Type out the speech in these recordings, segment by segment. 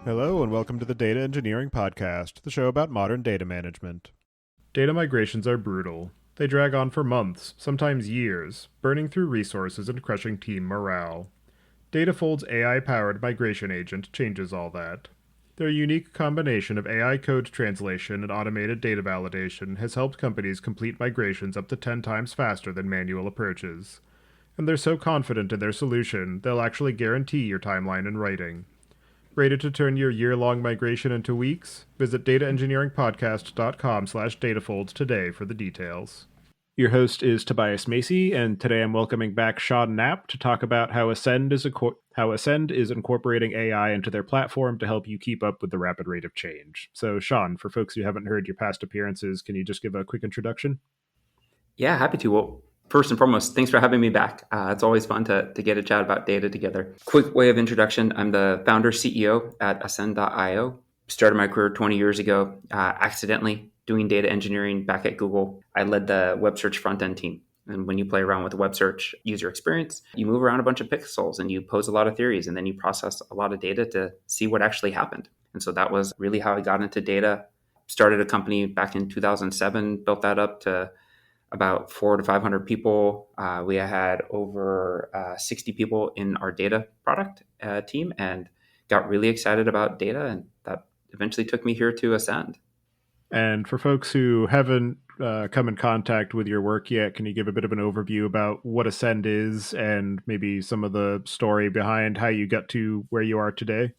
Hello, and welcome to the Data Engineering Podcast, the show about modern data management. Data migrations are brutal. They drag on for months, sometimes years, burning through resources and crushing team morale. Datafold's AI-powered migration agent changes all that. Their unique combination of AI code translation and automated data validation has helped companies complete migrations up to 10 times faster than manual approaches. And they're so confident in their solution, they'll actually guarantee your timeline in writing. Ready to turn your year-long migration into weeks? Visit dataengineeringpodcast.com/datafolds today for the details. Your host is Tobias Macy, and today I'm welcoming back Sean Knapp to talk about how Ascend is incorporating AI into their platform to help you keep up with the rapid rate of change. So, Sean, for folks who haven't heard your past appearances, can you just give a quick introduction? Yeah, happy to. Well, first and foremost, thanks for having me back. It's always fun to get a chat about data together. Quick way of introduction. I'm the founder CEO at Ascend.io. Started my career 20 years ago, accidentally doing data engineering back at Google. I led the web search front-end team. And when you play around with the web search user experience, you move around a bunch of pixels and you pose a lot of theories, and then you process a lot of data to see what actually happened. And so that was really how I got into data. Started a company back in 2007, built that up to about 400 to 500 people. We had over 60 people in our data product team, and got really excited about data, and that eventually took me here to Ascend. And for folks who haven't come in contact with your work yet, can you give a bit of an overview about what Ascend is and maybe some of the story behind how you got to where you are today?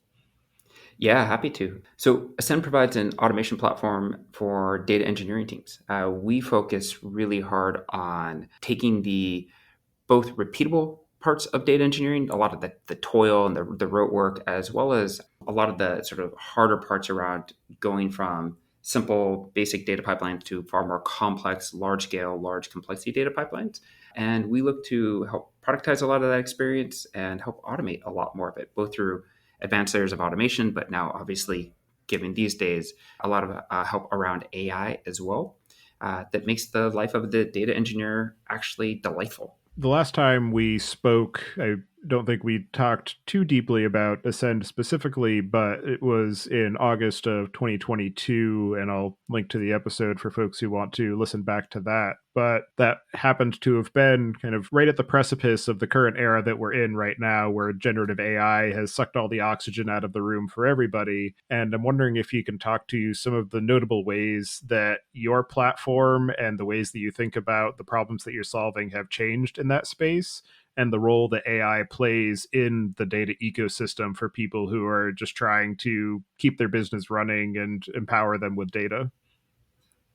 Yeah, happy to. So Ascend provides an automation platform for data engineering teams. We focus really hard on taking the both repeatable parts of data engineering, a lot of the toil and the rote work, as well as a lot of the sort of harder parts around going from simple basic data pipelines to far more complex, large scale, large complexity data pipelines. And we look to help productize a lot of that experience and help automate a lot more of it, both through advanced layers of automation, but now obviously, given these days, a lot of help around AI as well, that makes the life of the data engineer actually delightful. The last time we spoke, I don't think we talked too deeply about Ascend specifically, but it was in August of 2022, and I'll link to the episode for folks who want to listen back to that. But that happened to have been kind of right at the precipice of the current era that we're in right now, where generative AI has sucked all the oxygen out of the room for everybody. And I'm wondering if you can talk to some of the notable ways that your platform and the ways that you think about the problems that you're solving have changed in that space, and the role that AI plays in the data ecosystem for people who are just trying to keep their business running and empower them with data.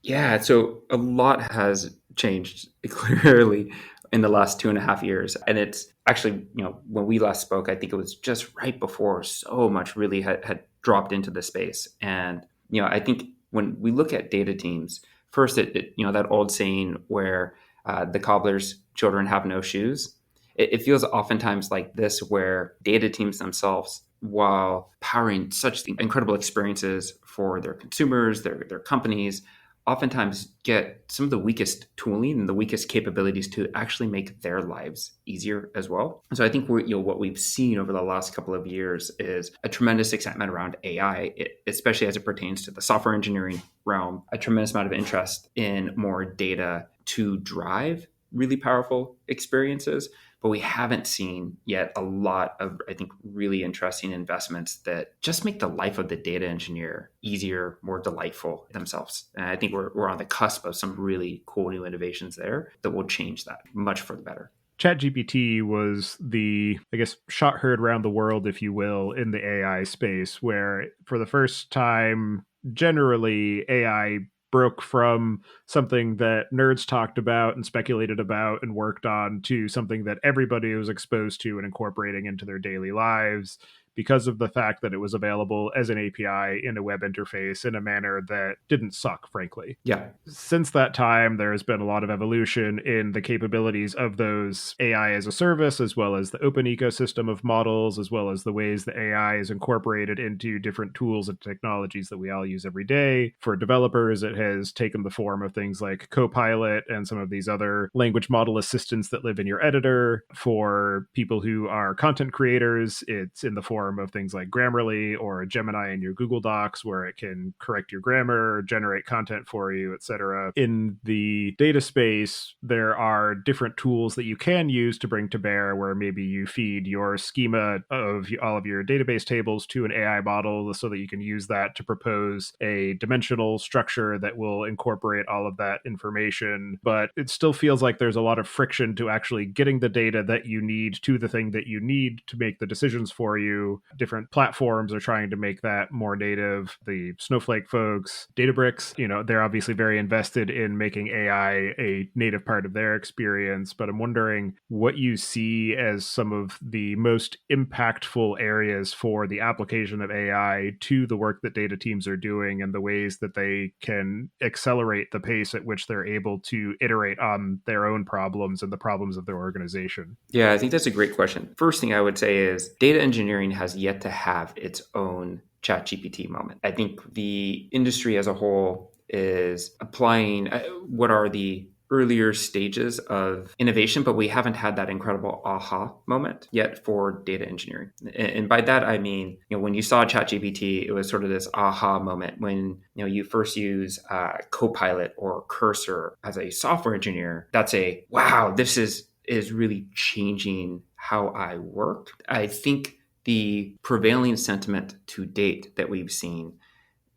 Yeah, so a lot has changed clearly in the last 2.5 years. And it's actually, when we last spoke, I think it was just right before so much really had dropped into the space. And, I think when we look at data teams, first, that old saying where the cobbler's children have no shoes, it feels oftentimes like this, where data teams themselves, while powering such incredible experiences for their consumers, their companies, oftentimes get some of the weakest tooling and the weakest capabilities to actually make their lives easier as well. And so I think what we've seen over the last couple of years is a tremendous excitement around AI, especially as it pertains to the software engineering realm, a tremendous amount of interest in more data to drive really powerful experiences. But we haven't seen yet a lot of, I think, really interesting investments that just make the life of the data engineer easier, more delightful themselves. And I think we're on the cusp of some really cool new innovations there that will change that much for the better. ChatGPT was the, I guess, shot heard around the world, if you will, in the AI space, where for the first time, generally, AI broke from something that nerds talked about and speculated about and worked on to something that everybody was exposed to and incorporating into their daily lives, because of the fact that it was available as an API in a web interface in a manner that didn't suck, frankly. Yeah. Since that time, there has been a lot of evolution in the capabilities of those AI as a service, as well as the open ecosystem of models, as well as the ways that AI is incorporated into different tools and technologies that we all use every day. For developers, it has taken the form of things like Copilot and some of these other language model assistants that live in your editor. For people who are content creators, it's in the form form of things like Grammarly or Gemini in your Google Docs, where it can correct your grammar, generate content for you, etc. In the data space, there are different tools that you can use to bring to bear, where maybe you feed your schema of all of your database tables to an AI model so that you can use that to propose a dimensional structure that will incorporate all of that information. But it still feels like there's a lot of friction to actually getting the data that you need to the thing that you need to make the decisions for you. Different platforms are trying to make that more native. The Snowflake folks, Databricks, they're obviously very invested in making AI a native part of their experience. But I'm wondering what you see as some of the most impactful areas for the application of AI to the work that data teams are doing, and the ways that they can accelerate the pace at which they're able to iterate on their own problems and the problems of their organization. Yeah, I think that's a great question. First thing I would say is data engineering has yet to have its own ChatGPT moment. I think the industry as a whole is applying what are the earlier stages of innovation, but we haven't had that incredible aha moment yet for data engineering. And by that, I mean, when you saw ChatGPT, it was sort of this aha moment when, you first use Copilot or Cursor as a software engineer. That's a, wow, this is really changing how I work. I think the prevailing sentiment to date that we've seen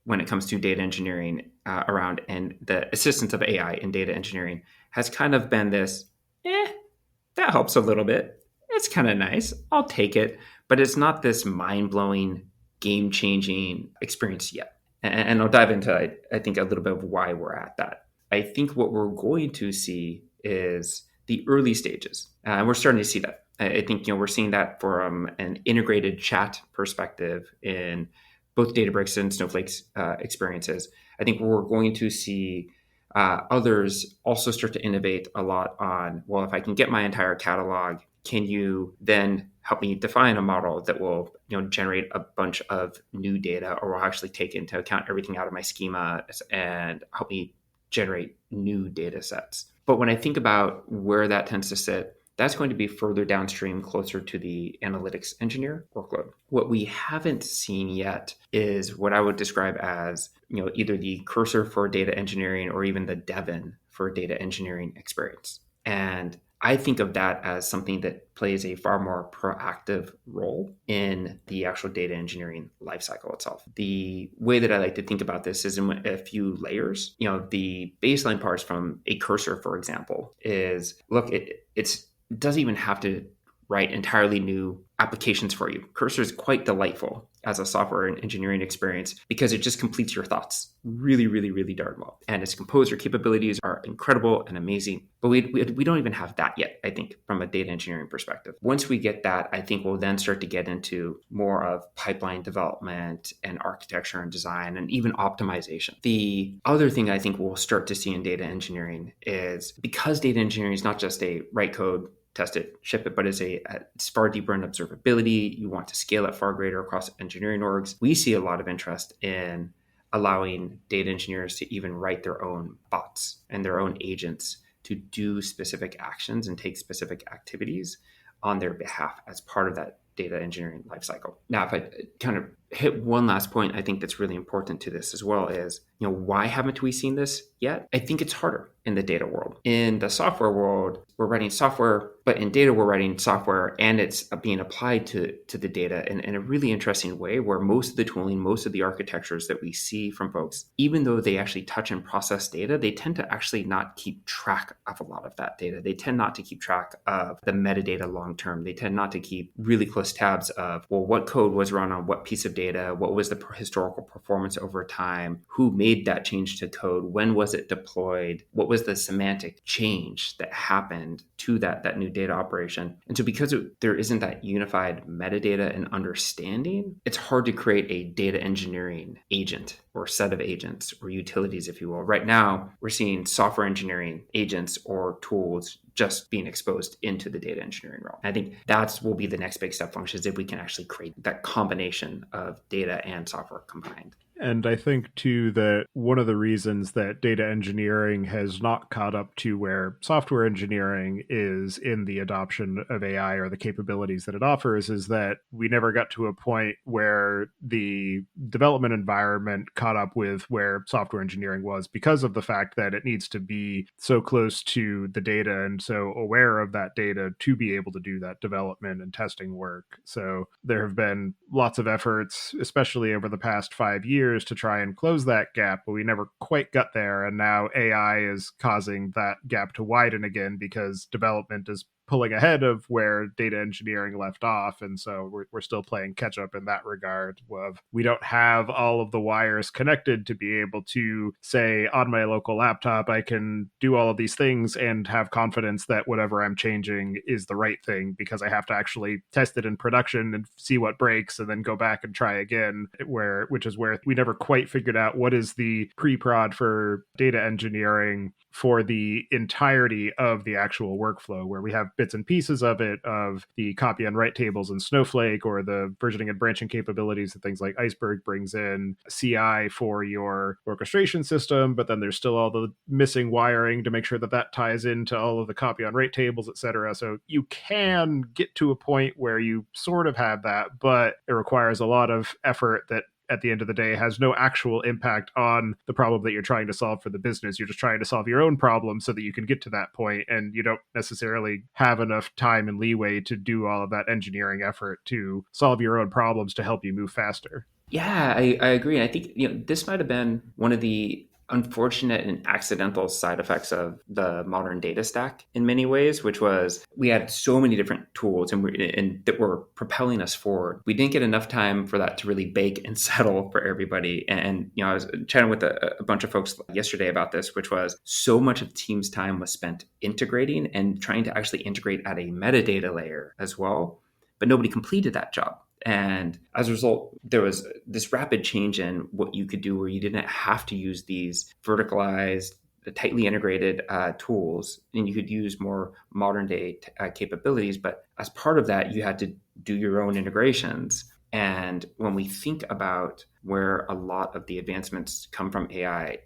when it comes to data engineering around and the assistance of AI in data engineering has kind of been this, that helps a little bit. It's kind of nice. I'll take it. But it's not this mind-blowing, game-changing experience yet. And I'll dive into, I think, a little bit of why we're at that. I think what we're going to see is the early stages. And we're starting to see that. I think, we're seeing that from an integrated chat perspective in both Databricks and Snowflake's experiences. I think we're going to see others also start to innovate a lot on, well, if I can get my entire catalog, can you then help me define a model that will generate a bunch of new data, or will actually take into account everything out of my schema and help me generate new data sets. But when I think about where that tends to sit, that's going to be further downstream, closer to the analytics engineer workload. What we haven't seen yet is what I would describe as, either the Cursor for data engineering or even the Devon for data engineering experience. And I think of that as something that plays a far more proactive role in the actual data engineering lifecycle itself. The way that I like to think about this is in a few layers. The baseline parts from a Cursor, for example, is, look, it doesn't even have to write entirely new applications for you. Cursor is quite delightful as a software and engineering experience because it just completes your thoughts really, really, really darn well. And its composer capabilities are incredible and amazing. But we don't even have that yet, I think, from a data engineering perspective. Once we get that, I think we'll then start to get into more of pipeline development and architecture and design and even optimization. The other thing I think we'll start to see in data engineering is, because data engineering is not just a write code, test it, ship it, but it's far deeper in observability. You want to scale it far greater across engineering orgs. We see a lot of interest in allowing data engineers to even write their own bots and their own agents to do specific actions and take specific activities on their behalf as part of that data engineering lifecycle. Now, if I kind of hit one last point, I think that's really important to this as well is, why haven't we seen this yet? I think it's harder in the data world. In the software world, we're writing software, but in data, we're writing software and it's being applied to the data in a really interesting way, where most of the tooling, most of the architectures that we see from folks, even though they actually touch and process data, they tend to actually not keep track of a lot of that data. They tend not to keep track of the metadata long-term. They tend not to keep really close tabs of, well, what code was run on what piece of data, what was the historical performance over time, who made that change to code, when was it deployed, what was the semantic change that happened to that new data operation. And so because there isn't that unified metadata and understanding, it's hard to create a data engineering agent or set of agents or utilities, if you will. Right now, we're seeing software engineering agents or tools just being exposed into the data engineering realm. I think that will be the next big step function, is if we can actually create that combination of data and software combined. And I think, too, that one of the reasons that data engineering has not caught up to where software engineering is in the adoption of AI or the capabilities that it offers is that we never got to a point where the development environment caught up with where software engineering was because of the fact that it needs to be so close to the data and so aware of that data to be able to do that development and testing work. So there have been lots of efforts, especially over the past 5 years, to try and close that gap, but we never quite got there. And now AI is causing that gap to widen again because development is pulling ahead of where data engineering left off. And so we're still playing catch up in that regard of we don't have all of the wires connected to be able to say on my local laptop, I can do all of these things and have confidence that whatever I'm changing is the right thing because I have to actually test it in production and see what breaks and then go back and try again, which is where we never quite figured out what is the pre-prod for data engineering for the entirety of the actual workflow, where we have bits and pieces of it, of the copy and write tables in Snowflake or the versioning and branching capabilities that things like Iceberg brings in, CI for your orchestration system, but then there's still all the missing wiring to make sure that that ties into all of the copy on write tables, et cetera. So you can get to a point where you sort of have that, but it requires a lot of effort that at the end of the day has no actual impact on the problem that you're trying to solve for the business. You're just trying to solve your own problem so that you can get to that point, and you don't necessarily have enough time and leeway to do all of that engineering effort to solve your own problems to help you move faster. Yeah, I agree. And I think this might have been one of the unfortunate and accidental side effects of the modern data stack in many ways, which was we had so many different tools and that were propelling us forward. We didn't get enough time for that to really bake and settle for everybody. And I was chatting with a bunch of folks yesterday about this, which was so much of the team's time was spent integrating and trying to actually integrate at a metadata layer as well, but nobody completed that job. And as a result, there was this rapid change in what you could do where you didn't have to use these verticalized, tightly integrated tools, and you could use more modern day capabilities. But as part of that, you had to do your own integrations. And when we think about where a lot of the advancements come from AI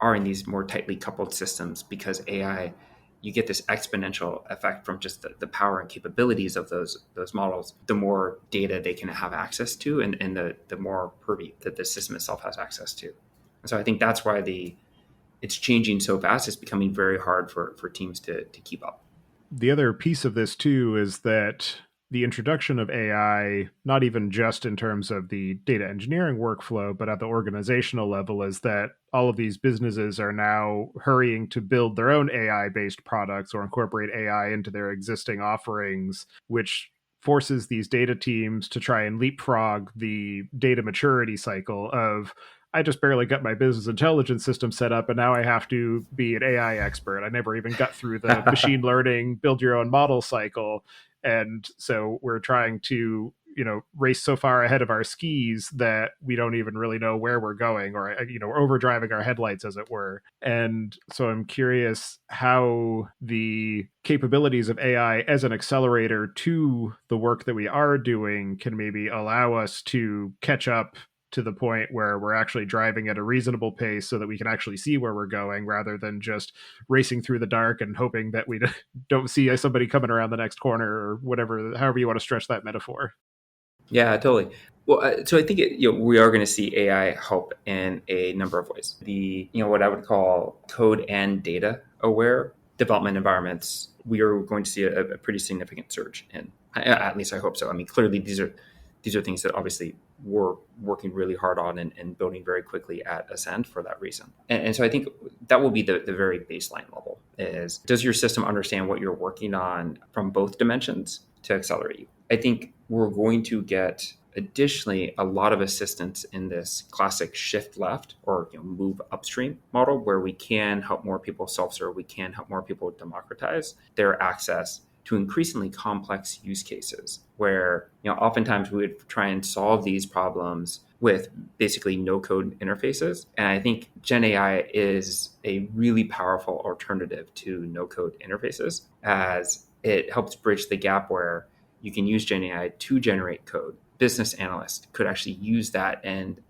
are in these more tightly coupled systems, because AI, you get this exponential effect from just the power and capabilities of those models. The more data they can have access to, and the more purview that the system itself has access to. And so I think that's why it's changing so fast. It's becoming very hard for teams to keep up. The other piece of this too is that the introduction of AI, not even just in terms of the data engineering workflow, but at the organizational level, is that all of these businesses are now hurrying to build their own AI-based products or incorporate AI into their existing offerings, which forces these data teams to try and leapfrog the data maturity cycle of, I just barely got my business intelligence system set up, and now I have to be an AI expert. I never even got through the machine learning, build your own model cycle. And so we're trying to, race so far ahead of our skis that we don't even really know where we're going, or, we're overdriving our headlights, as it were. And so I'm curious how the capabilities of AI as an accelerator to the work that we are doing can maybe allow us to catch up to the point where we're actually driving at a reasonable pace so that we can actually see where we're going, rather than just racing through the dark and hoping that we don't see somebody coming around the next corner, or whatever, however you want to stretch that metaphor. Yeah, totally. Well, so I think we are going to see AI help in a number of ways. What I would call code and data aware development environments, we are going to see a pretty significant surge in. At least I hope so. I mean, clearly these are things that obviously we're working really hard on and building very quickly at Ascend for that reason. And so I think that will be the very baseline level is, does your system understand what you're working on from both dimensions to accelerate you? I think we're going to get additionally a lot of assistance in this classic shift left or move upstream model, where we can help more people self-serve, we can help more people democratize their access to increasingly complex use cases, where oftentimes we would try and solve these problems with basically no code interfaces. And I think Gen AI is a really powerful alternative to no code interfaces, as it helps bridge the gap where you can use Gen AI to generate code. Business analysts could actually use that and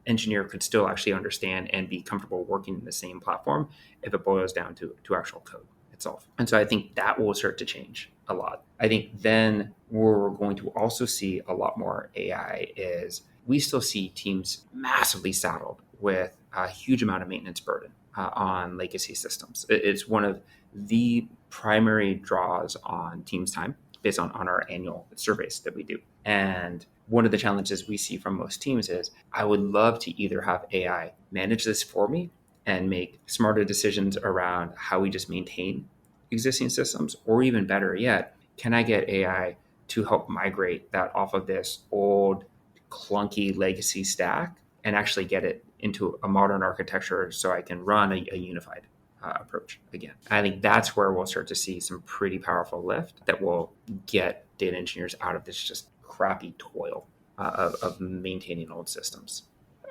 engineer could still actually understand and be comfortable working in the same platform if it boils down to actual code itself. And so I think that will start to change a lot. I think then where we're going to also see a lot more AI is we still see teams massively saddled with a huge amount of maintenance burden on legacy systems. It's one of the primary draws on teams' time based on our annual surveys that we do. And one of the challenges we see from most teams is I would love to either have AI manage this for me and make smarter decisions around how we just maintain existing systems, or even better yet, can I get AI to help migrate that off of this old clunky legacy stack and actually get it into a modern architecture so I can run a unified approach again. I think that's where we'll start to see some pretty powerful lift that will get data engineers out of this just crappy toil of maintaining old systems.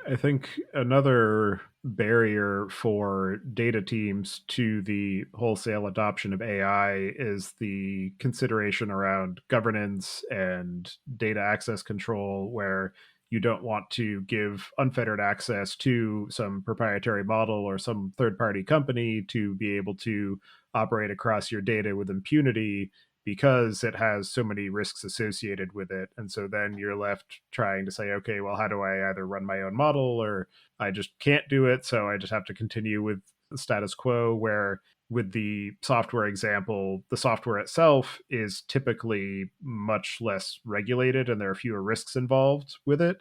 I think another barrier for data teams to the wholesale adoption of AI is the consideration around governance and data access control, where you don't want to give unfettered access to some proprietary model or some third party company to be able to operate across your data with impunity because it has so many risks associated with it. And so then you're left trying to say, okay, well, how do I either run my own model or I just can't do it? So I just have to continue with the status quo, where with the software example, the software itself is typically much less regulated and there are fewer risks involved with it.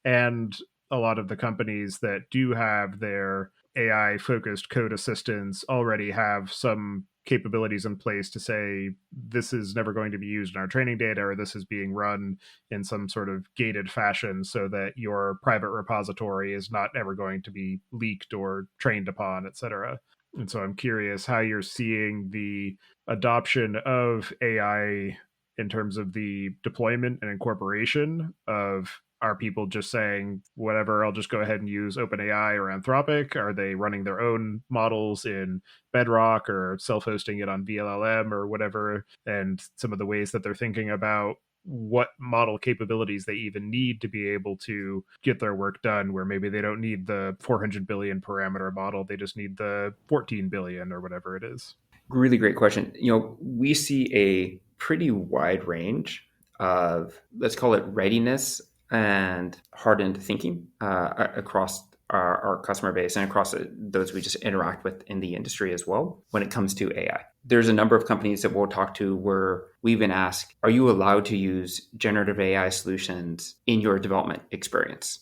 And a lot of the companies that do have their AI focused code assistants already have some capabilities in place to say this is never going to be used in our training data, or this is being run in some sort of gated fashion so that your private repository is not ever going to be leaked or trained upon, etc. And so I'm curious how you're seeing the adoption of AI in terms of the deployment and incorporation of, are people just saying, whatever, I'll just go ahead and use OpenAI or Anthropic? Are they running their own models in Bedrock or self-hosting it on VLLM or whatever? And some of the ways that they're thinking about what model capabilities they even need to be able to get their work done, where maybe they don't need the 400 billion parameter model, they just need the 14 billion or whatever it is. Really great question. We see a pretty wide range of, let's call it, readiness and hardened thinking across our customer base and across those we just interact with in the industry as well when it comes to AI. There's a number of companies that we'll talk to where we even ask, are you allowed to use generative AI solutions in your development experience?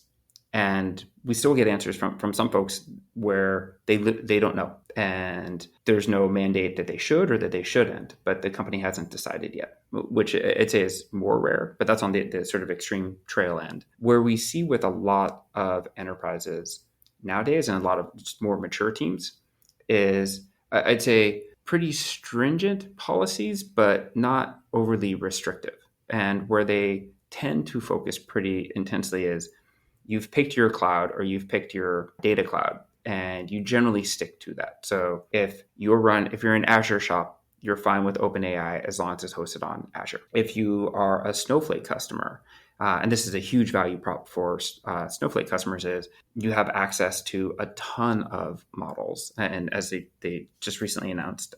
And we still get answers from some folks where they don't know, and there's no mandate that they should or that they shouldn't, but the company hasn't decided yet, which I'd say is more rare, but that's on the sort of extreme trail end. Where we see with a lot of enterprises nowadays and a lot of just more mature teams is, I'd say, pretty stringent policies, but not overly restrictive. And where they tend to focus pretty intensely is, you've picked your cloud or you've picked your data cloud and you generally stick to that. So if you're in Azure shop, you're fine with OpenAI as long as it's hosted on Azure. If you are a Snowflake customer, and this is a huge value prop for Snowflake customers, is you have access to a ton of models. And as they just recently announced,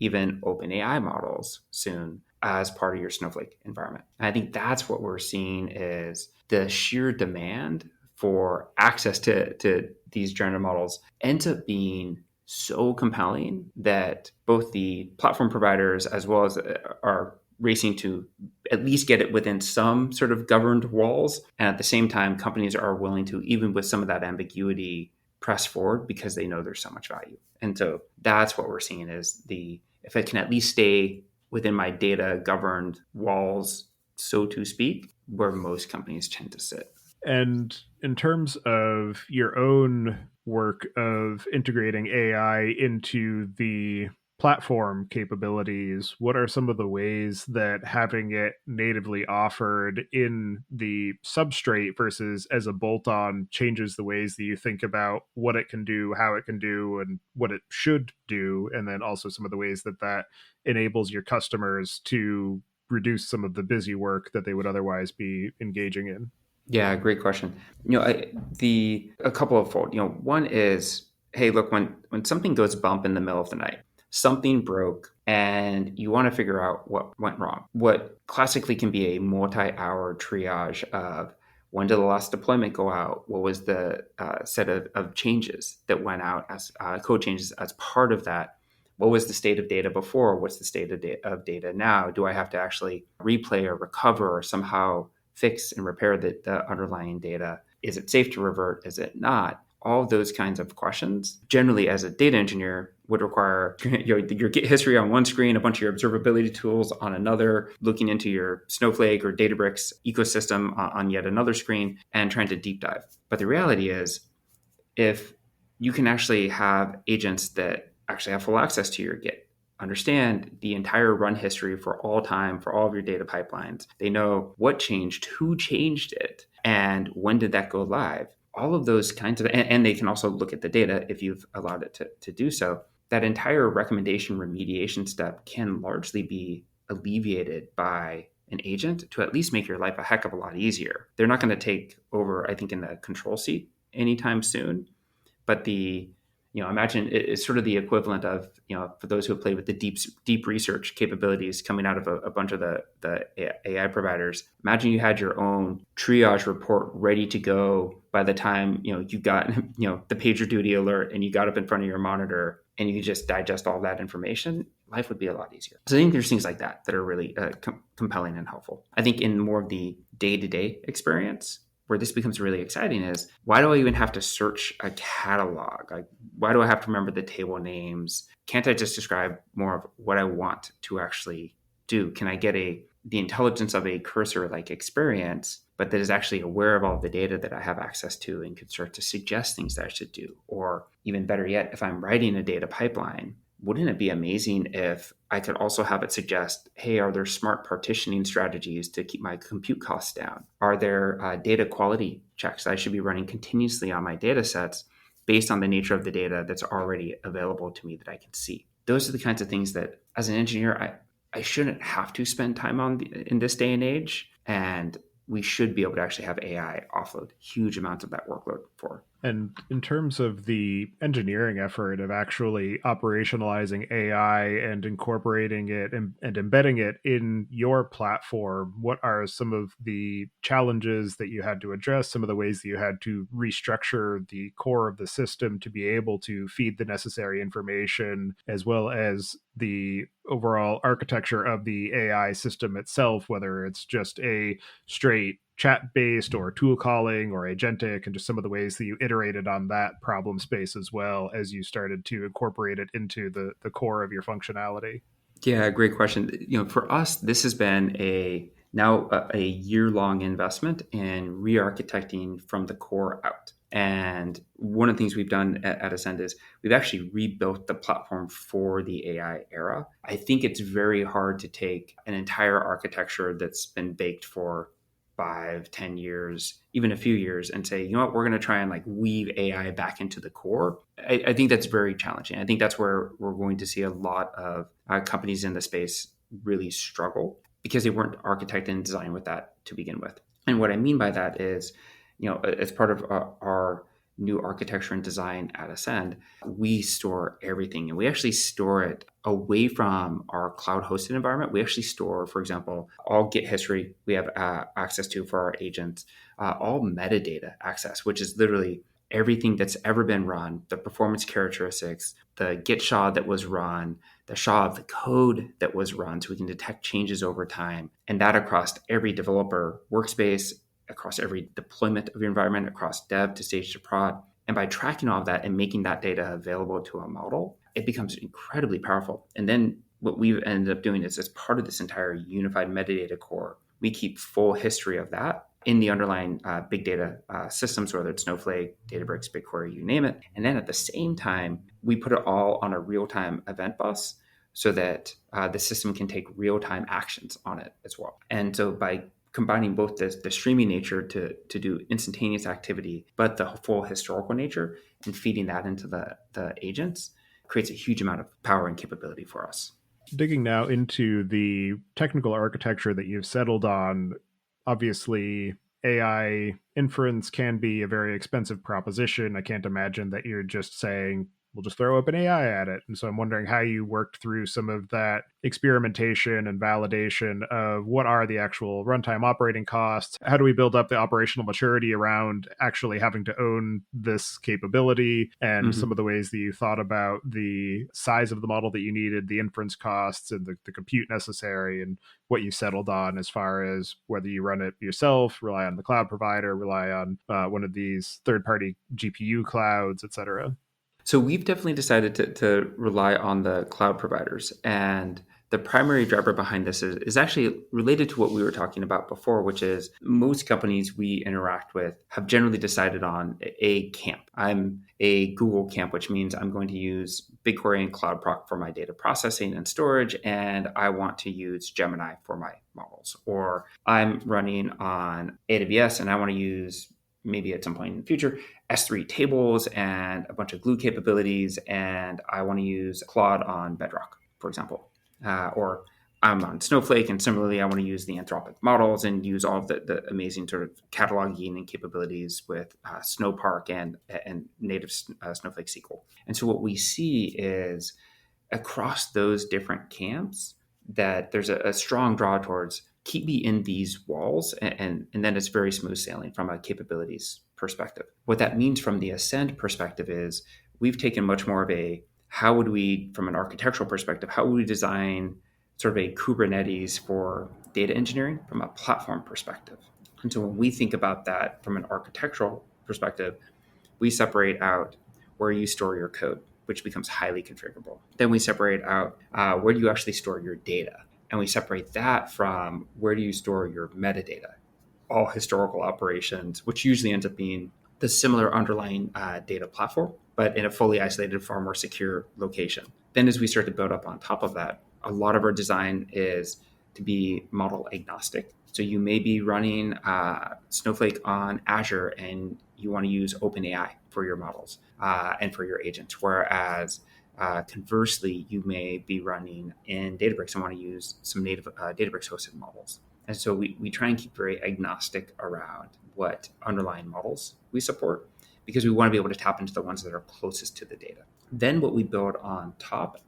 even OpenAI models soon as part of your Snowflake environment. And I think that's what we're seeing is the sheer demand for access to these generative models ends up being so compelling that both the platform providers as well as are racing to at least get it within some sort of governed walls. And at the same time, companies are willing to, even with some of that ambiguity, press forward because they know there's so much value. And so that's what we're seeing is if it can at least stay within my data governed walls, so to speak, where most companies tend to sit. And in terms of your own work of integrating AI into the platform capabilities, what are some of the ways that having it natively offered in the substrate versus as a bolt-on changes the ways that you think about what it can do, how it can do, and what it should do, and then also some of the ways that enables your customers to reduce some of the busy work that they would otherwise be engaging in? Yeah, great question. A couple of fold. One is, hey, look, when something goes bump in the middle of the night, something broke, and you want to figure out what went wrong. What classically can be a multi-hour triage of when did the last deployment go out? What was the set of changes that went out as code changes as part of that? What was the state of data before? What's the state of data now? Do I have to actually replay or recover or somehow fix and repair the underlying data? Is it safe to revert? Is it not? All of those kinds of questions, generally as a data engineer, would require your Git history on one screen, a bunch of your observability tools on another, looking into your Snowflake or Databricks ecosystem on yet another screen, and trying to deep dive. But the reality is, if you can actually have agents that actually have full access to your Git, understand the entire run history for all time, for all of your data pipelines. They know what changed, who changed it, and when did that go live. All of those kinds of, and they can also look at the data if you've allowed it to do so. That entire recommendation remediation step can largely be alleviated by an agent to at least make your life a heck of a lot easier. They're not going to take over, I think, in the control seat anytime soon, but imagine it's sort of the equivalent of, for those who have played with the deep research capabilities coming out of a bunch of the AI providers. Imagine you had your own triage report ready to go by the time you got the PagerDuty alert and you got up in front of your monitor and you could just digest all that information. Life would be a lot easier. So I think there's things like that that are really compelling and helpful. I think in more of the day-to-day experience, where this becomes really exciting is, why do I even have to search a catalog? Like, why do I have to remember the table names? Can't I just describe more of what I want to actually do? Can I get the intelligence of a cursor-like experience, but that is actually aware of all the data that I have access to and could start to suggest things that I should do? Or even better yet, if I'm writing a data pipeline, wouldn't it be amazing if I could also have it suggest, hey, are there smart partitioning strategies to keep my compute costs down? Are there data quality checks that I should be running continuously on my data sets based on the nature of the data that's already available to me that I can see? Those are the kinds of things that, as an engineer, I shouldn't have to spend time on in this day and age. And we should be able to actually have AI offload huge amounts of that workload for. And in terms of the engineering effort of actually operationalizing AI and incorporating it and embedding it in your platform, what are some of the challenges that you had to address, some of the ways that you had to restructure the core of the system to be able to feed the necessary information, as well as the overall architecture of the AI system itself, whether it's just a straight chat based or tool calling or agentic, and just some of the ways that you iterated on that problem space as well as you started to incorporate it into the core of your functionality? Yeah, great question. For us, this has been now a year-long investment in re-architecting from the core out. And one of the things we've done at Ascend is we've actually rebuilt the platform for the AI era. I think it's very hard to take an entire architecture that's been baked for 5, 10 years, even a few years, and say, we're going to try and weave AI back into the core. I think that's very challenging. I think that's where we're going to see a lot of companies in the space really struggle because they weren't architected and designed with that to begin with. And what I mean by that is, as part of our new architecture and design at Ascend, we store everything, and we actually store it away from our cloud hosted environment. We actually store, for example, all Git history we have access to for our agents, all metadata access, which is literally everything that's ever been run, the performance characteristics, the Git SHA that was run, the SHA of the code that was run, so we can detect changes over time, and that across every developer workspace, across every deployment of your environment, across dev to stage to prod. And by tracking all of that and making that data available to a model, it becomes incredibly powerful. And then what we've ended up doing is, as part of this entire unified metadata core, we keep full history of that in the underlying big data systems, whether it's Snowflake, Databricks, BigQuery, you name it. And then at the same time, we put it all on a real-time event bus so that the system can take real-time actions on it as well. And so by combining both the streaming nature to do instantaneous activity, but the full historical nature, and feeding that into the agents, creates a huge amount of power and capability for us. Digging now into the technical architecture that you've settled on, obviously AI inference can be a very expensive proposition. I can't imagine that you're just saying, we'll just throw open AI at it. And so I'm wondering how you worked through some of that experimentation and validation of what are the actual runtime operating costs? How do we build up the operational maturity around actually having to own this capability? And some of the ways that you thought about the size of the model that you needed, the inference costs, and the compute necessary, and what you settled on as far as whether you run it yourself, rely on the cloud provider, rely on one of these third-party GPU clouds, etc. So we've definitely decided to rely on the cloud providers. And the primary driver behind this is actually related to what we were talking about before, which is most companies we interact with have generally decided on a camp. I'm a Google camp, which means I'm going to use BigQuery and CloudProc for my data processing and storage, and I want to use Gemini for my models. Or I'm running on AWS and I want to use, maybe at some point in the future, S3 tables and a bunch of glue capabilities, and I want to use Claude on Bedrock, for example. Or I'm on Snowflake, and similarly, I want to use the Anthropic models and use all of the amazing sort of cataloging and capabilities with Snowpark and native Snowflake SQL. And so what we see is across those different camps that there's a strong draw towards keep me in these walls, and then it's very smooth sailing from a capabilities perspective. What that means from the Ascend perspective is we've taken much more of a, how would we, from an architectural perspective, how would we design sort of a Kubernetes for data engineering from a platform perspective? And so when we think about that from an architectural perspective, we separate out where you store your code, which becomes highly configurable. Then we separate out where do you actually store your data? And we separate that from where do you store your metadata, all historical operations, which usually ends up being the similar underlying data platform, but in a fully isolated, far more secure location. Then as we start to build up on top of that, a lot of our design is to be model agnostic. So you may be running Snowflake on Azure and you want to use OpenAI for your models and for your agents, whereas conversely, you may be running in Databricks and want to use some native Databricks hosted models. And so we try and keep very agnostic around what underlying models we support, because we want to be able to tap into the ones that are closest to the data. Then what we build on top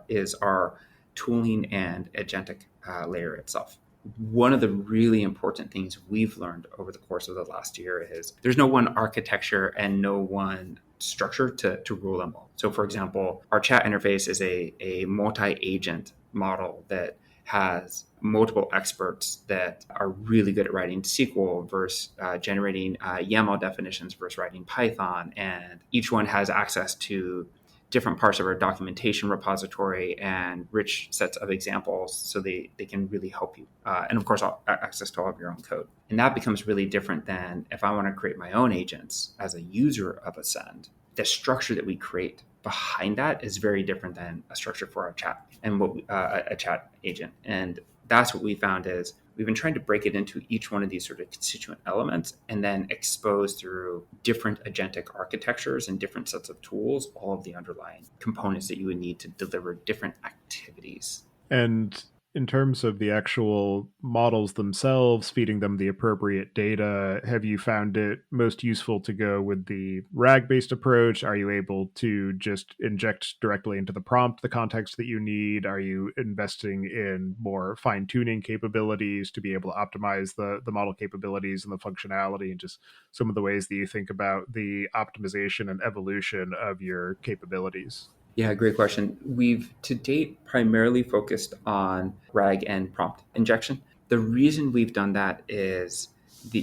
is our tooling and agentic layer itself. One of the really important things we've learned over the course of the last year is there's no one architecture and no one structure to rule them all. So for example, our chat interface is a multi-agent model that has multiple experts that are really good at writing SQL versus generating YAML definitions versus writing Python. And each one has access to different parts of our documentation repository and rich sets of examples so they can really help you. And of course, access to all of your own code. And that becomes really different than if I want to create my own agents as a user of Ascend. The structure that we create behind that is very different than a structure for our chat and a chat agent. And that's what we found is we've been trying to break it into each one of these sort of constituent elements and then expose through different agentic architectures and different sets of tools, all of the underlying components that you would need to deliver different activities. And in terms of the actual models themselves, feeding them the appropriate data, have you found it most useful to go with the RAG-based approach? Are you able to just inject directly into the prompt the context that you need? Are you investing in more fine-tuning capabilities to be able to optimize the model capabilities and the functionality, and just some of the ways that you think about the optimization and evolution of your capabilities? Yeah, great question. We've to date primarily focused on RAG and prompt injection. The reason we've done that is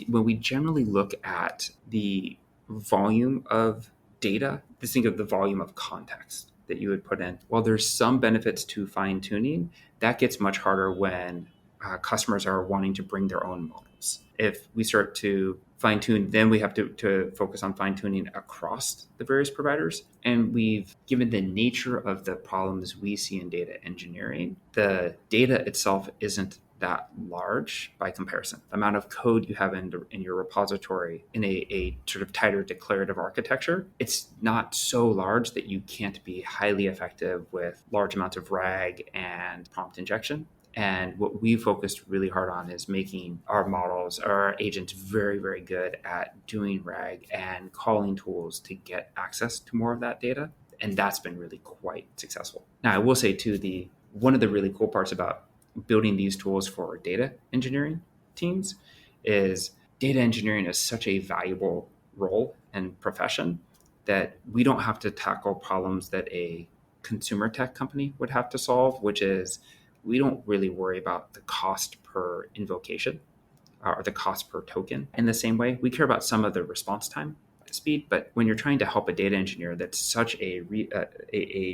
when we generally look at the volume of data, just think of the volume of context that you would put in. While there's some benefits to fine tuning, that gets much harder when customers are wanting to bring their own models. If we start to fine tune, then we have to focus on fine tuning across the various providers. And we've, given the nature of the problems we see in data engineering, the data itself isn't that large by comparison. The amount of code you have in your repository in a sort of tighter declarative architecture, it's not so large that you can't be highly effective with large amounts of RAG and prompt injection. And what we focused really hard on is making our models, our agents, very, very good at doing RAG and calling tools to get access to more of that data. And that's been really quite successful. Now, I will say too, one of the really cool parts about building these tools for data engineering teams is data engineering is such a valuable role and profession that we don't have to tackle problems that a consumer tech company would have to solve, which is we don't really worry about the cost per invocation or the cost per token in the same way. We care about some of the response time speed, but when you're trying to help a data engineer that's such a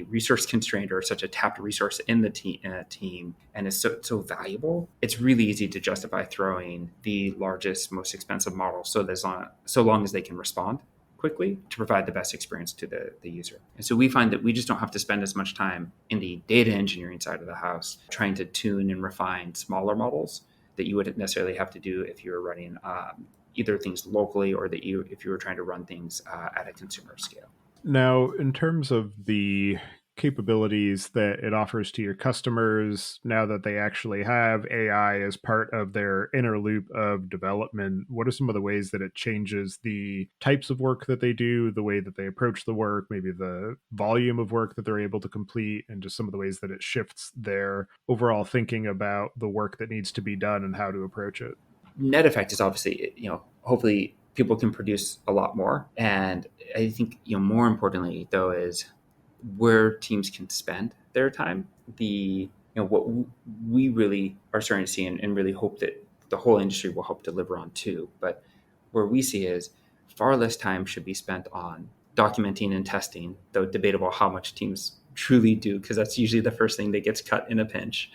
resource constraint or such a tapped resource in the team and is so valuable, it's really easy to justify throwing the largest, most expensive model so long as they can respond quickly to provide the best experience to the user. And so we find that we just don't have to spend as much time in the data engineering side of the house trying to tune and refine smaller models that you wouldn't necessarily have to do if you were running either things locally or if you were trying to run things at a consumer scale. Now, in terms of the capabilities that it offers to your customers, now that they actually have AI as part of their inner loop of development, what are some of the ways that it changes the types of work that they do, the way that they approach the work, maybe the volume of work that they're able to complete, and just some of the ways that it shifts their overall thinking about the work that needs to be done and how to approach it? Net effect is obviously, hopefully people can produce a lot more. And I think, more importantly though, is where teams can spend their time. What we really are starting to see and really hope that the whole industry will help deliver on too. But where we see is far less time should be spent on documenting and testing, though debatable how much teams truly do, because that's usually the first thing that gets cut in a pinch.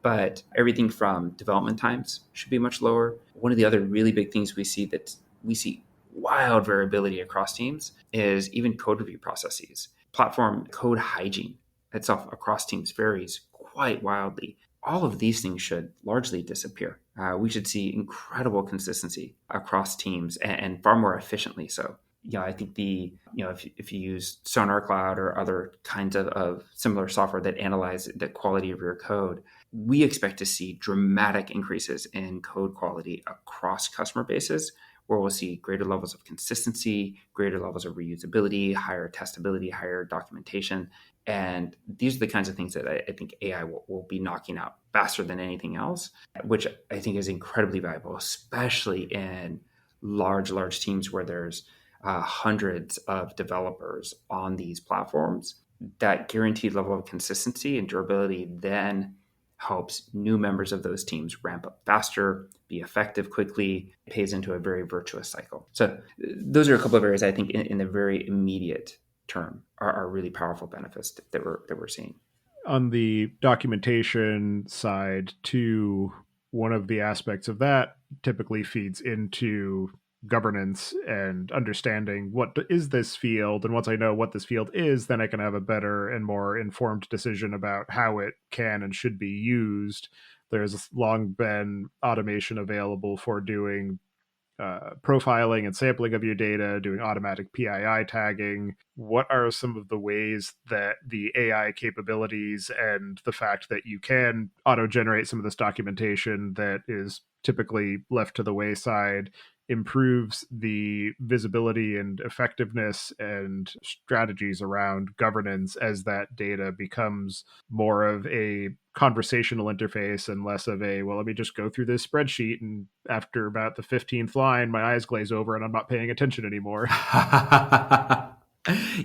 But everything from development times should be much lower. One of the other really big things we see wild variability across teams is even code review processes. Platform code hygiene itself across teams varies quite wildly. All of these things should largely disappear. We should see incredible consistency across teams and far more efficiently so. I think if you use Sonar Cloud or other kinds of similar software that analyze the quality of your code, we expect to see dramatic increases in code quality across customer bases, where we'll see greater levels of consistency, greater levels of reusability, higher testability, higher documentation. And these are the kinds of things that I think AI will be knocking out faster than anything else, which I think is incredibly valuable, especially in large teams where there's hundreds of developers on these platforms. That guaranteed level of consistency and durability then helps new members of those teams ramp up faster, be effective quickly, pays into a very virtuous cycle. So those are a couple of areas I think in the very immediate term are really powerful benefits that we're seeing. On the documentation side, too, one of the aspects of that typically feeds into governance and understanding what is this field. And once I know what this field is, then I can have a better and more informed decision about how it can and should be used. There's long been automation available for doing profiling and sampling of your data, doing automatic PII tagging. What are some of the ways that the AI capabilities and the fact that you can auto-generate some of this documentation that is typically left to the wayside improves the visibility and effectiveness and strategies around governance as that data becomes more of a conversational interface and less of a, well, let me just go through this spreadsheet and after about the 15th line my eyes glaze over and I'm not paying attention anymore?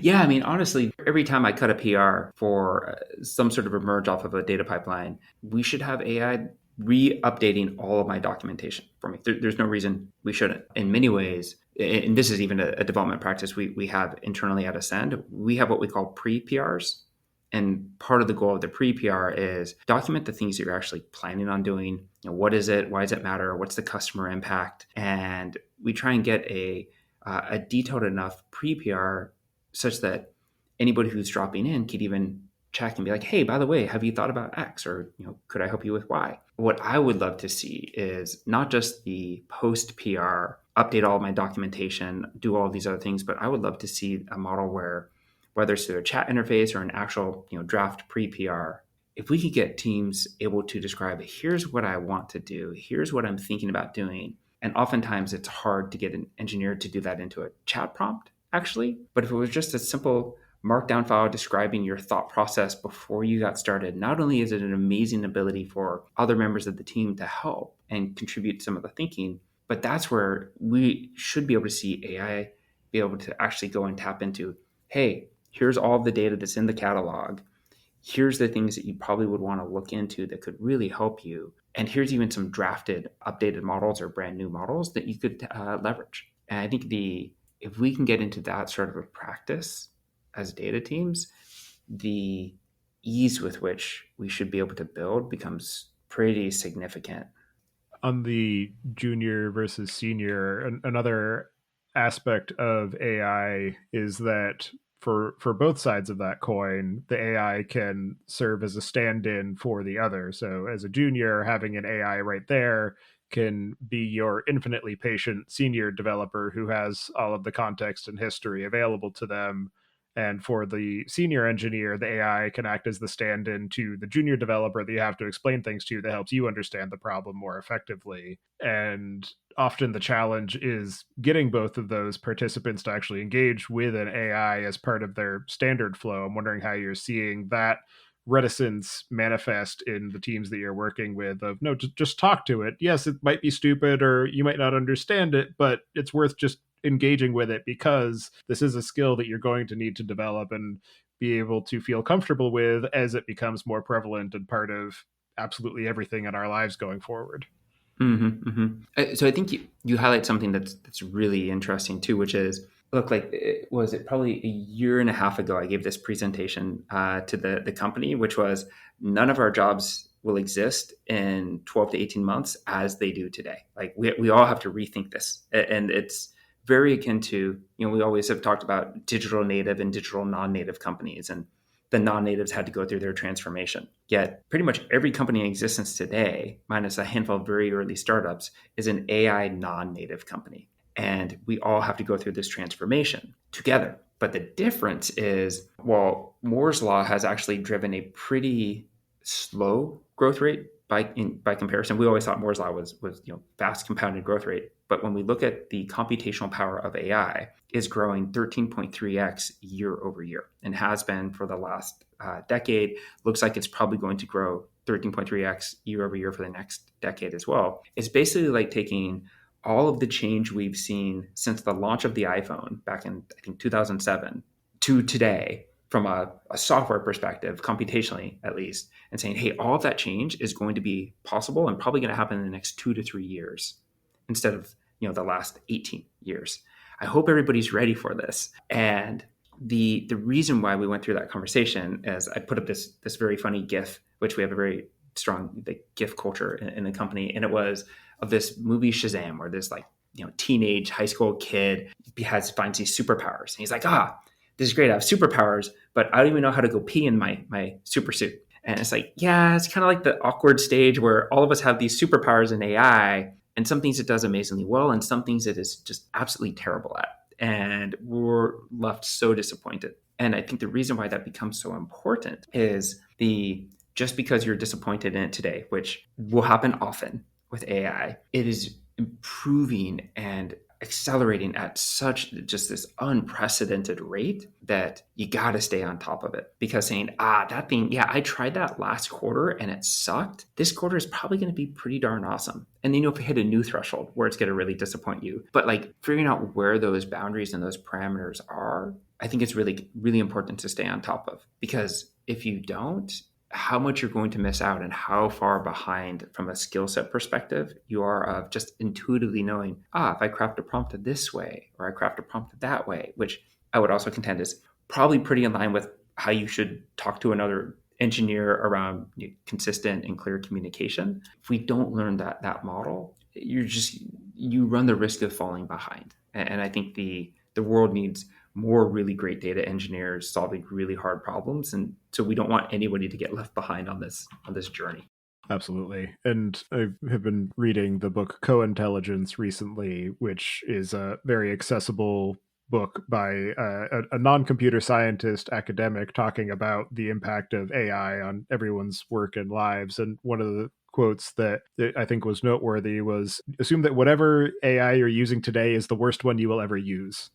Yeah, I mean, honestly, every time I cut a PR for some sort of a merge off of a data pipeline, we should have AI re-updating all of my documentation for me. There's no reason we shouldn't. In many ways, and this is even a development practice we have internally at Ascend, we have what we call pre-PRs. And part of the goal of the pre-PR is document the things that you're actually planning on doing. What is it? Why does it matter? What's the customer impact? And we try and get a detailed enough pre-PR such that anybody who's dropping in could even check and be like, hey, by the way, have you thought about X? Or, could I help you with Y? What I would love to see is not just the post PR, update all of my documentation, do all of these other things, but I would love to see a model where, whether it's through a chat interface or an actual draft pre-PR, if we could get teams able to describe, here's what I want to do, here's what I'm thinking about doing. And oftentimes it's hard to get an engineer to do that into a chat prompt, actually. But if it was just a simple markdown file describing your thought process before you got started, not only is it an amazing ability for other members of the team to help and contribute some of the thinking, but that's where we should be able to see AI be able to actually go and tap into, hey, here's all of the data that's in the catalog. Here's the things that you probably would want to look into that could really help you. And here's even some drafted, updated models or brand new models that you could leverage. And I think if we can get into that sort of a practice as data teams, the ease with which we should be able to build becomes pretty significant. On the junior versus senior, another aspect of AI is that for both sides of that coin, the AI can serve as a stand-in for the other. So as a junior, having an AI right there can be your infinitely patient senior developer who has all of the context and history available to them. And for the senior engineer, the AI can act as the stand in to the junior developer that you have to explain things to that helps you understand the problem more effectively. And often the challenge is getting both of those participants to actually engage with an AI as part of their standard flow. I'm wondering how you're seeing that reticence manifest in the teams that you're working with of no, just talk to it. Yes, it might be stupid or you might not understand it, but it's worth just engaging with it because this is a skill that you're going to need to develop and be able to feel comfortable with as it becomes more prevalent and part of absolutely everything in our lives going forward. Mm-hmm, mm-hmm. So I think you highlight something that's really interesting too, which is, look, like was it probably a year and a half ago I gave this presentation to the company, which was none of our jobs will exist in 12 to 18 months as they do today. Like we all have to rethink this, and it's very akin to, we always have talked about digital native and digital non-native companies, and the non-natives had to go through their transformation. Yet pretty much every company in existence today, minus a handful of very early startups, is an AI non-native company. And we all have to go through this transformation together. But the difference is, while Moore's law has actually driven a pretty slow growth rate by comparison, we always thought Moore's law was fast compounded growth rate. But when we look at the computational power of AI, is growing 13.3x year over year and has been for the last decade. Looks like it's probably going to grow 13.3x year over year for the next decade as well. It's basically like taking all of the change we've seen since the launch of the iPhone back in, I think, 2007 to today from a software perspective, computationally at least, and saying, hey, all of that change is going to be possible and probably going to happen in the next 2 to 3 years instead of the last 18 years. I hope everybody's ready for this. And the reason why we went through that conversation is I put up this very funny GIF, which we have a very strong GIF culture in the company, and it was of this movie Shazam, where this teenage high school kid finds these superpowers, and he's like, this is great, I have superpowers, but I don't even know how to go pee in my super suit. And it's like, yeah, it's kind of like the awkward stage where all of us have these superpowers in AI, and some things it does amazingly well, and some things it is just absolutely terrible at. And we're left so disappointed. And I think the reason why that becomes so important is just because you're disappointed in it today, which will happen often with AI, it is improving and accelerating at such just this unprecedented rate that you got to stay on top of it, because saying, that thing, yeah, I tried that last quarter and it sucked. This quarter is probably going to be pretty darn awesome. And then you'll hit a new threshold where it's going to really disappoint you. But figuring out where those boundaries and those parameters are, I think it's really, really important to stay on top of, because if you don't, how much you're going to miss out and how far behind from a skill set perspective you are of just intuitively knowing, if I craft a prompt this way or I craft a prompt that way, which I would also contend is probably pretty in line with how you should talk to another engineer around consistent and clear communication. If we don't learn that model, you run the risk of falling behind. And I think the world needs more really great data engineers solving really hard problems, and so we don't want anybody to get left behind on this journey. Absolutely. And I have been reading the book Co-Intelligence recently, which is a very accessible book by a non-computer scientist academic talking about the impact of AI on everyone's work and lives. And one of the quotes that I think was noteworthy was, assume that whatever AI you're using today is the worst one you will ever use.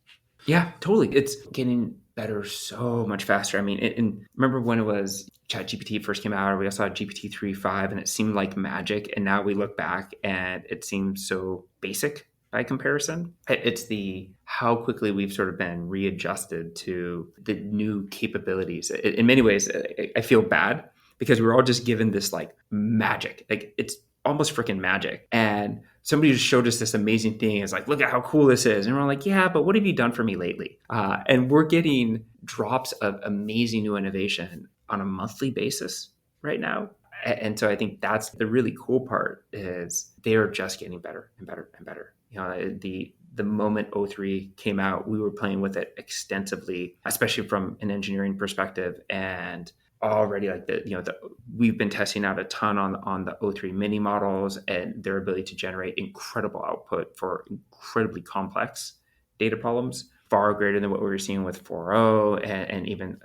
Yeah, totally. It's getting better so much faster. I mean, and remember when it was ChatGPT first came out, or we also had GPT 3.5, and it seemed like magic. And now we look back and it seems so basic by comparison. It's the how quickly we've sort of been readjusted to the new capabilities. In many ways, I feel bad because we're all just given this like magic. Like it's almost freaking magic. And somebody just showed us this amazing thing. It's like, look at how cool this is. And we're like, yeah, but what have you done for me lately? And we're getting drops of amazing new innovation on a monthly basis right now. And so I think that's the really cool part is they're just getting better and better and better. You know, the moment O3 came out, we were playing with it extensively, especially from an engineering perspective. And already like we've been testing out a ton on the O3 mini models and their ability to generate incredible output for incredibly complex data problems, far greater than what we were seeing with 4.0 and even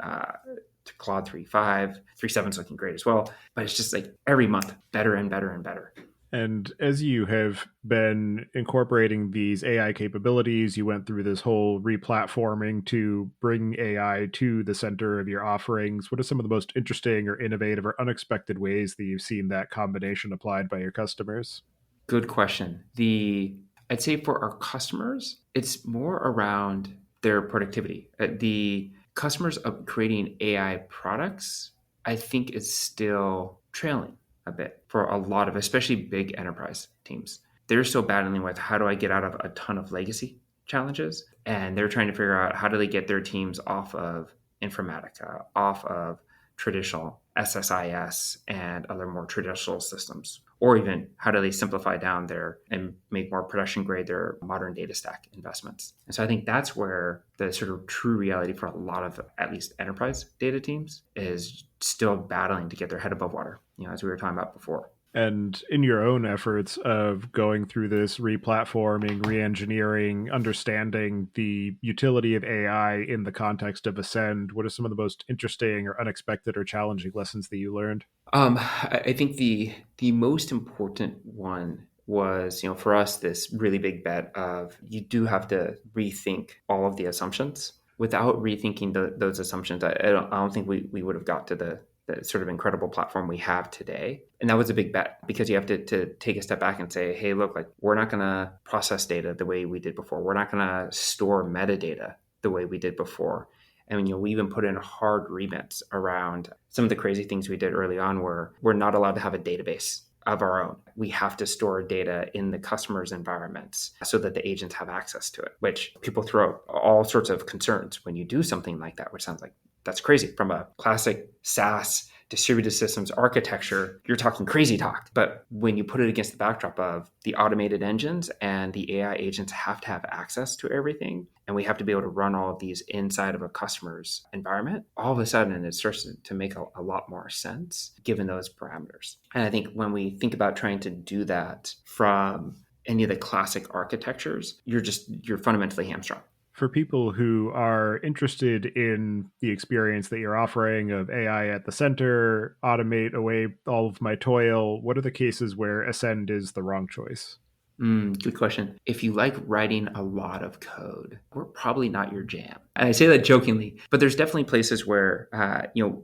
Claude 3.5. 3.7 is looking great as well. But it's just like every month better and better and better. And as you have been incorporating these AI capabilities, you went through this whole replatforming to bring AI to the center of your offerings. What are some of the most interesting or innovative or unexpected ways that you've seen that combination applied by your customers? Good question. I'd say for our customers, it's more around their productivity. The customers of creating AI products, I think, is still trailing a bit for a lot of, especially big enterprise teams. They're still battling with how do I get out of a ton of legacy challenges? And they're trying to figure out how do they get their teams off of Informatica, off of traditional SSIS and other more traditional systems, or even how do they simplify down their and make more production grade their modern data stack investments. And so I think that's where the sort of true reality for a lot of at least enterprise data teams is still battling to get their head above water, as we were talking about before. And in your own efforts of going through this replatforming, re-engineering, understanding the utility of AI in the context of Ascend, what are some of the most interesting or unexpected or challenging lessons that you learned? I think the most important one was, for us, this really big bet of you do have to rethink all of the assumptions. Without rethinking those assumptions, I don't think we would have got to the sort of incredible platform we have today. And that was a big bet because you have to take a step back and say, hey, look, like we're not going to process data the way we did before. We're not going to store metadata the way we did before. And we even put in hard remits around some of the crazy things we did early on where we're not allowed to have a database of our own. We have to store data in the customer's environments so that the agents have access to it, which people throw out all sorts of concerns when you do something like that, which sounds like that's crazy. From a classic SaaS distributed systems architecture, you're talking crazy talk. But when you put it against the backdrop of the automated engines and the AI agents have to have access to everything, and we have to be able to run all of these inside of a customer's environment, all of a sudden it starts to make a lot more sense given those parameters. And I think when we think about trying to do that from any of the classic architectures, you're fundamentally hamstrung. For people who are interested in the experience that you're offering of AI at the center, automate away all of my toil, what are the cases where Ascend is the wrong choice? Good question. If you like writing a lot of code, we're probably not your jam. And I say that jokingly, but there's definitely places where,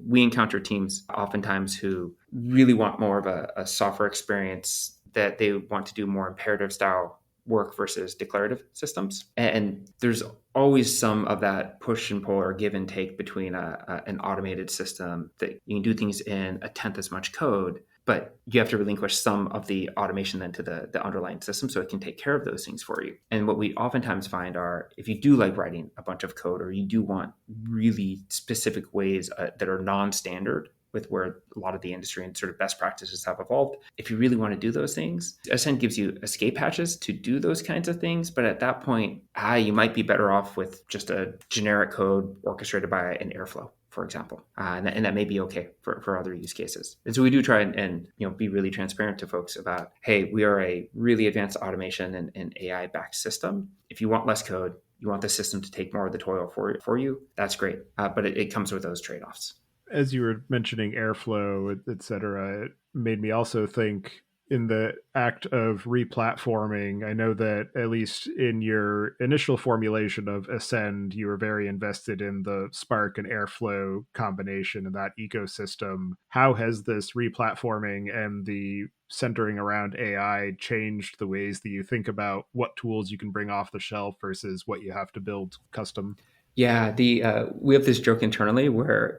we encounter teams oftentimes who really want more of a software experience, that they want to do more imperative style work versus declarative systems. And there's always some of that push and pull or give and take between an automated system that you can do things in a tenth as much code, but you have to relinquish some of the automation then to the underlying system so it can take care of those things for you. And what we oftentimes find are if you do like writing a bunch of code or you do want really specific ways that are non-standard with where a lot of the industry and sort of best practices have evolved. If you really want to do those things, Ascend gives you escape hatches to do those kinds of things. But at that point, you might be better off with just a generic code orchestrated by an Airflow, for example. And that may be okay for other use cases. And so we do try and be really transparent to folks about, hey, we are a really advanced automation and AI-backed system. If you want less code, you want the system to take more of the toil for you, that's great. But it comes with those trade-offs. As you were mentioning airflow, et cetera, it made me also think in the act of replatforming. I know that at least in your initial formulation of Ascend, you were very invested in the Spark and Airflow combination and that ecosystem. How has this replatforming and the centering around AI changed the ways that you think about what tools you can bring off the shelf versus what you have to build custom? Yeah, the we have this joke internally where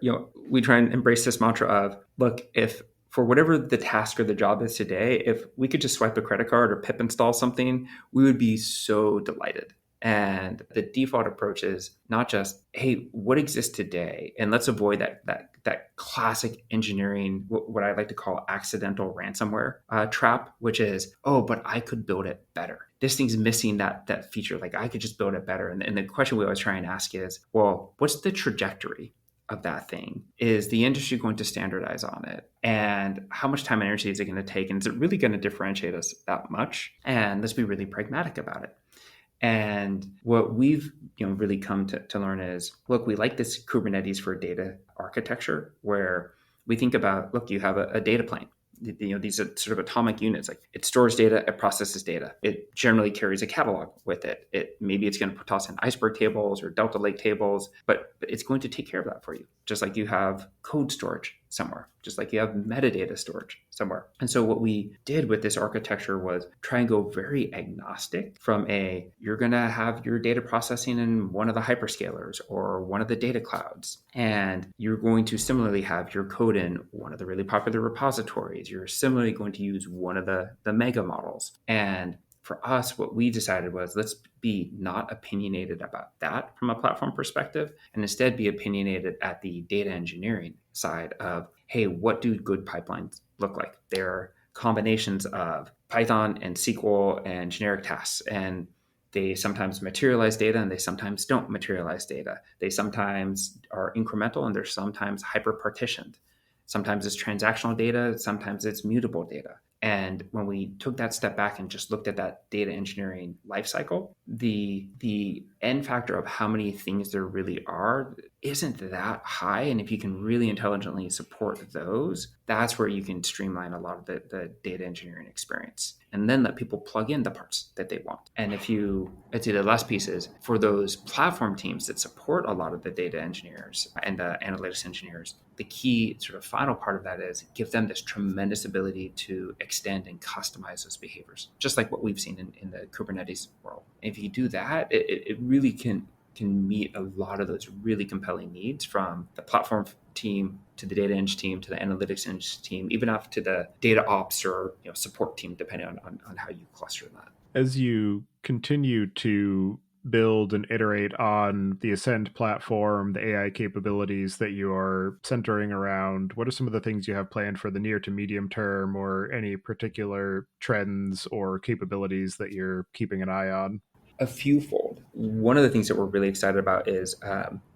we try and embrace this mantra of, look, if for whatever the task or the job is today, if we could just swipe a credit card or pip install something, we would be so delighted. And the default approach is not just, hey, what exists today, and let's avoid that classic engineering, what I like to call accidental ransomware trap, which is, oh, but I could build it better. This thing's missing that feature. Like I could just build it better. And the question we always try and ask is, well, what's the trajectory of that thing? Is the industry going to standardize on it? And how much time and energy is it going to take? And is it really going to differentiate us that much? And let's be really pragmatic about it. And what we've really come to learn is, look, we like this Kubernetes for data architecture, where we think about, look, you have a data plane. These are sort of atomic units. Like it stores data, it processes data. It generally carries a catalog with it. Maybe it's going to toss in iceberg tables or Delta Lake tables, but it's going to take care of that for you. Just like you have code storage somewhere, just like you have metadata storage somewhere. And so what we did with this architecture was try and go very agnostic from you're going to have your data processing in one of the hyperscalers or one of the data clouds. And you're going to similarly have your code in one of the really popular repositories. You're similarly going to use one of the mega models. And for us, what we decided was, let's be not opinionated about that from a platform perspective, and instead be opinionated at the data engineering side of, hey, what do good pipelines look like? They're combinations of Python and SQL and generic tasks. And they sometimes materialize data and they sometimes don't materialize data. They sometimes are incremental and they're sometimes hyper partitioned. Sometimes it's transactional data, sometimes it's mutable data. And when we took that step back and just looked at that data engineering lifecycle, the end factor of how many things there really are isn't that high. And if you can really intelligently support those, that's where you can streamline a lot of the data engineering experience. And then let people plug in the parts that they want. And I'd say the last piece is for those platform teams that support a lot of the data engineers and the analytics engineers, the key sort of final part of that is give them this tremendous ability to extend and customize those behaviors, just like what we've seen in the Kubernetes world. And if you do that, it really can meet a lot of those really compelling needs, from the platform team to the data eng team to the analytics eng team, even up to the data ops or support team, depending on how you cluster that. As you continue to build and iterate on the Ascend platform, the AI capabilities that you are centering around, what are some of the things you have planned for the near to medium term, or any particular trends or capabilities that you're keeping an eye on? A few fold. One of the things that we're really excited about is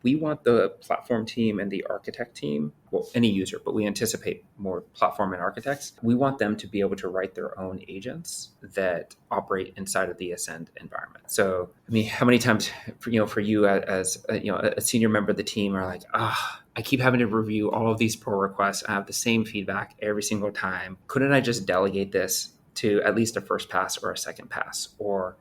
we want the platform team and the architect team, well, any user, but we anticipate more platform and architects. We want them to be able to write their own agents that operate inside of the Ascend environment. So, I mean, how many times, for you as a senior member of the team are like, I keep having to review all of these pull requests. I have the same feedback every single time. Couldn't I just delegate this to at least a first pass or a second pass? Or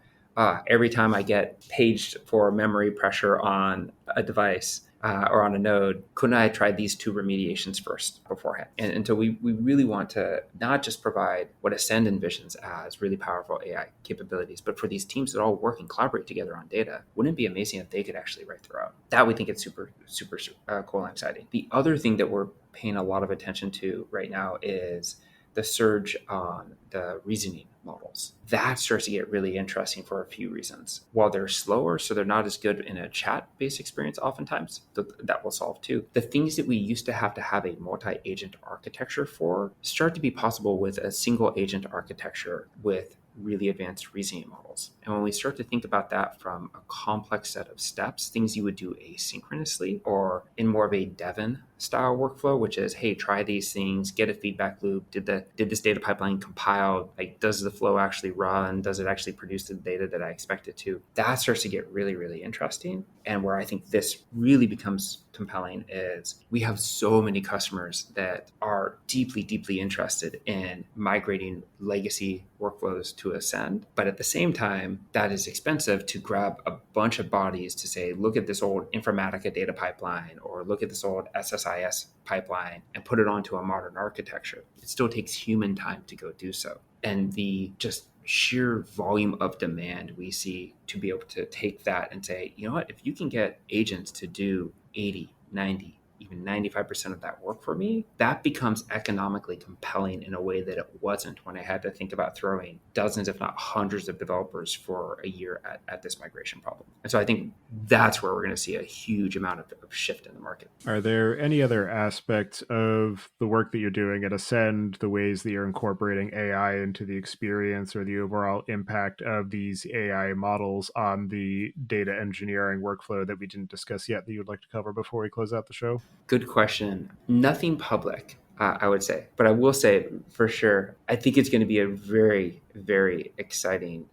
every time I get paged for memory pressure on a device or on a node, couldn't I try these two remediations first beforehand? And so we really want to not just provide what Ascend envisions as really powerful AI capabilities, but for these teams that all work and collaborate together on data, wouldn't it be amazing if they could actually write their own? That we think is super, super cool and exciting. The other thing that we're paying a lot of attention to right now is the surge on the reasoning models. That starts to get really interesting for a few reasons. While they're slower, so they're not as good in a chat-based experience oftentimes, that will solve too. The things that we used to have a multi-agent architecture for start to be possible with a single agent architecture with really advanced reasoning models. And when we start to think about that from a complex set of steps, things you would do asynchronously or in more of a Devon style workflow, which is, hey, try these things, get a feedback loop. Did this data pipeline compile? Like, does the flow actually run? Does it actually produce the data that I expect it to? That starts to get really, really interesting. And where I think this really becomes compelling is we have so many customers that are deeply, deeply interested in migrating legacy workflows to Ascend. But at the same time, that is expensive to grab a bunch of bodies to say, look at this old Informatica data pipeline, or look at this old SSIS pipeline and put it onto a modern architecture. It still takes human time to go do so. And the just sheer volume of demand we see to be able to take that and say, you know what, if you can get agents to do 80, 90, even 95% of that work for me, that becomes economically compelling in a way that it wasn't when I had to think about throwing dozens, if not hundreds of developers for a year at this migration problem. And so I think that's where we're going to see a huge amount of shift in the market. Are there any other aspects of the work that you're doing at Ascend, the ways that you're incorporating AI into the experience, or the overall impact of these AI models on the data engineering workflow that we didn't discuss yet that you'd like to cover before we close out the show? Good question. Nothing public, I would say. But I will say for sure, I think it's going to be a very, very exciting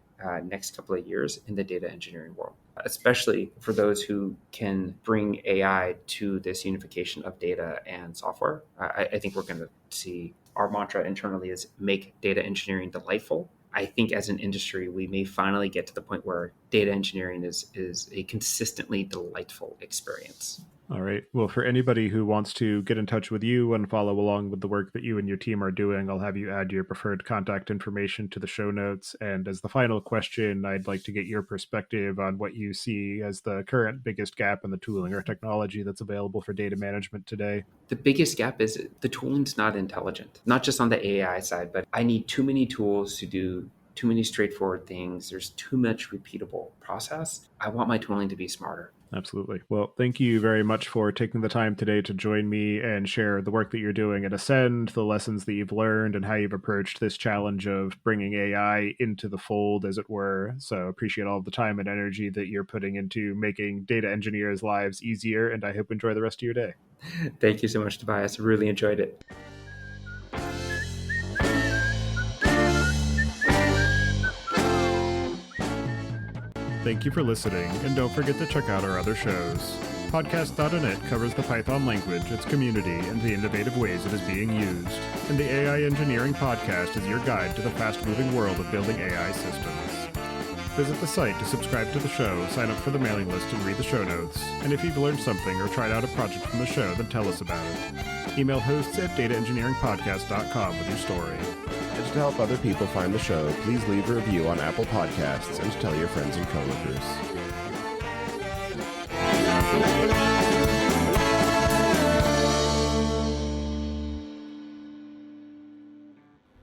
next couple of years in the data engineering world, especially for those who can bring AI to this unification of data and software. I think we're going to see our mantra internally is make data engineering delightful. I think as an industry, we may finally get to the point where data engineering is a consistently delightful experience. All right. Well, for anybody who wants to get in touch with you and follow along with the work that you and your team are doing, I'll have you add your preferred contact information to the show notes. And as the final question, I'd like to get your perspective on what you see as the current biggest gap in the tooling or technology that's available for data management today. The biggest gap is the tooling's not intelligent, not just on the AI side, but I need too many tools to do too many straightforward things. There's too much repeatable process. I want my tooling to be smarter. Absolutely. Well, thank you very much for taking the time today to join me and share the work that you're doing at Ascend, the lessons that you've learned, and how you've approached this challenge of bringing AI into the fold, as it were. So appreciate all the time and energy that you're putting into making data engineers' lives easier, and I hope you enjoy the rest of your day. Thank you so much, Tobias. Really enjoyed it. Thank you for listening, and don't forget to check out our other shows. Podcast.net covers the Python language, its community, and the innovative ways it is being used. And the AI Engineering Podcast is your guide to the fast-moving world of building AI systems. Visit the site to subscribe to the show, sign up for the mailing list, and read the show notes. And if you've learned something or tried out a project from the show, then tell us about it. Email hosts at dataengineeringpodcast.com with your story. And to help other people find the show, please leave a review on Apple Podcasts and tell your friends and coworkers.